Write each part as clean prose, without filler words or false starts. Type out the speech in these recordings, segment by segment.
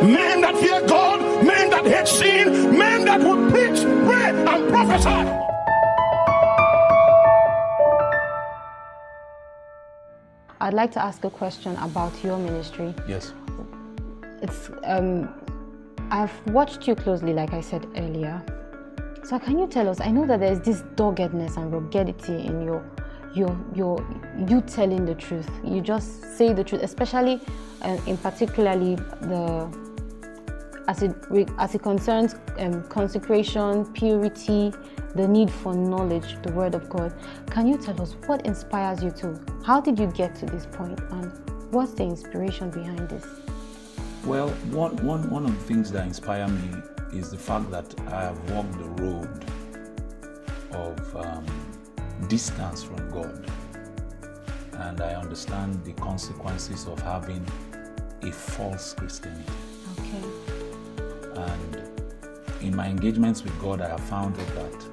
Men that fear God, men that hate sin, men that would preach, pray, and prophesy. I'd like to ask a question about your ministry. Yes. It's I've watched you closely, like I said earlier. So can you tell us? I know that there's this doggedness and ruggedity in you telling the truth. You just say the truth, especially in particularly as it concerns consecration, purity, the need for knowledge, the Word of God. Can you tell us what inspires you to? How did you get to this point, and what's the inspiration behind this? Well, one of the things that inspire me is the fact that I have walked the road of distance from God, and I understand the consequences of having a false Christianity. Okay. And in my engagements with God, I have found that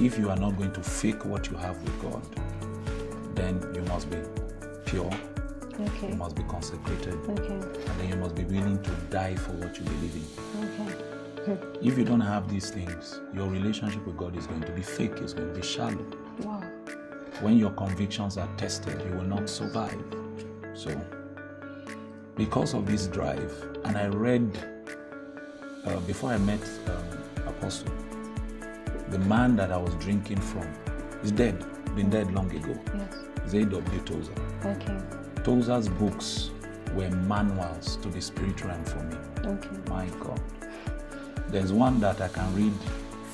if you are not going to fake what you have with God, then you must be pure. Okay. You must be consecrated. Okay. And then you must be willing to die for what you believe in. Okay. If you don't have these things, your relationship with God is going to be fake, it's going to be shallow. Wow. When your convictions are tested, you will not survive. So, because of this drive, and I read, before I met Apostle, the man that I was drinking from is dead, been dead long ago. Yes. It's A.W. Tozer. Okay. Tozer's books were manuals to the spirit realm for me. Okay. My God. There's one that I can read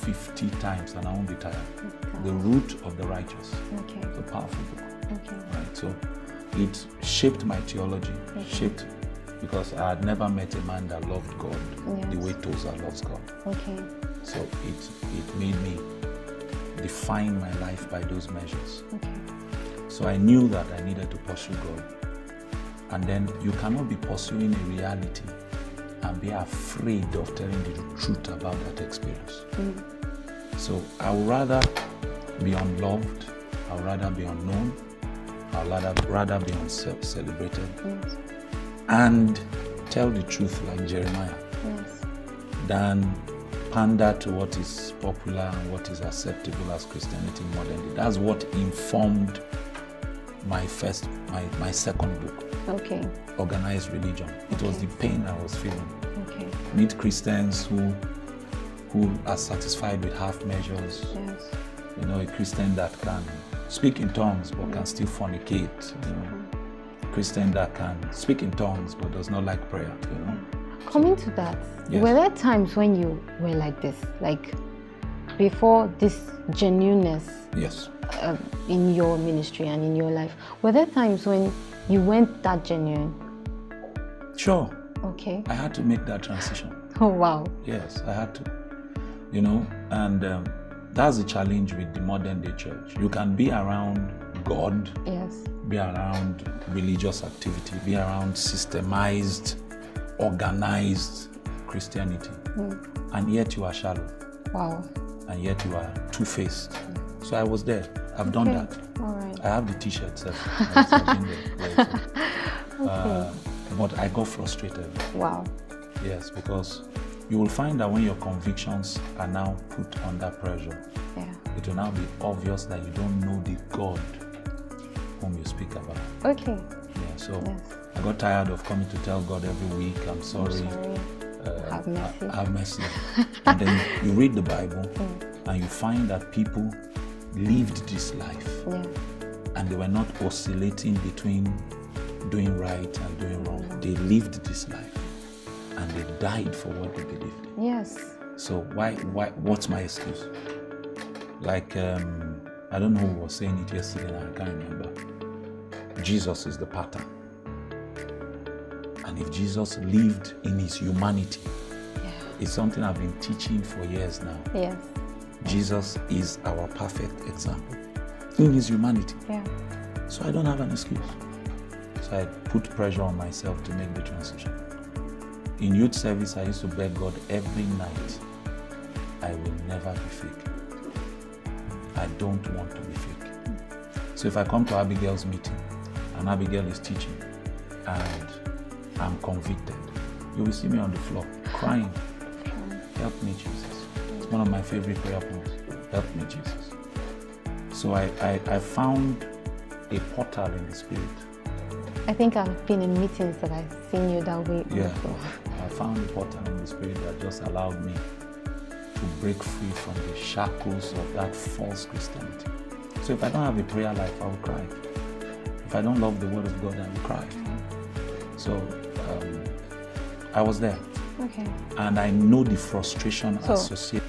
50 times and I won't be tired. Okay. The Root of the Righteous. Okay. It's a powerful book. Okay. Right? So it shaped my theology, shaped, because I had never met a man that loved God the way Tozer loves God. Okay. So it made me define my life by those measures. Okay. So I knew that I needed to pursue God. And then you cannot be pursuing a reality and be afraid of telling the truth about that experience. So I would rather be unloved, I would rather be unknown, I would rather be celebrated, and tell the truth like Jeremiah, than pander to what is popular and what is acceptable as Christianity in modern day. That's what informed my second book. Okay. Organized Religion. It was the pain I was feeling. Okay. Meet Christians who are satisfied with half measures. Yes. You know, a Christian that can speak in tongues but can still fornicate. You know, a Christian that can speak in tongues but does not like prayer. You know. Coming to that, Yes. were there times when you were like this, like before this genuineness? Yes. In your ministry and in your life, were there times when you weren't that genuine? Sure. Okay. I had to make that transition. Oh wow. Yes, I had to. You know, and that's the challenge with the modern day church. You can be around God, Yes. be around religious activity, be around systemized, organized Christianity, and yet you are shallow. Wow. And yet you are two-faced. So I was there. I've done that. All right. I have the t-shirts. I've been there. Okay. But I got frustrated. Wow. Yes, because you will find that when your convictions are now put under pressure, it will now be obvious that you don't know the God whom you speak about. Okay. Yeah, so I got tired of coming to tell God every week, I'm sorry. Have mercy. Have mercy. And then you read the Bible and you find that people lived this life. Yeah. And they were not oscillating between doing right and doing wrong. They lived this life and they died for what they believed in. Yes. So what's my excuse? Like, I don't know who was saying it yesterday, I can't remember. Jesus is the pattern. And if Jesus lived in his humanity, it's something I've been teaching for years now. Yes. Jesus is our perfect example in his humanity. Yeah. So I don't have an excuse. So I put pressure on myself to make the transition. In youth service, I used to beg God every night, I will never be fake. I don't want to be fake. So if I come to Abigail's meeting and Abigail is teaching and I'm convicted, You will see me on the floor crying. Help me, Jesus. It's one of my favorite prayer points. Help me, Jesus. So I found a portal in the spirit. I think I've been in meetings that I've seen you that way. Yeah. Also. I found a portal in the spirit that just allowed me to break free from the shackles of that false Christianity. So if I don't have a prayer life, I will cry. If I don't love the word of God, I will cry. So I was there. Okay. And I know the frustration associated.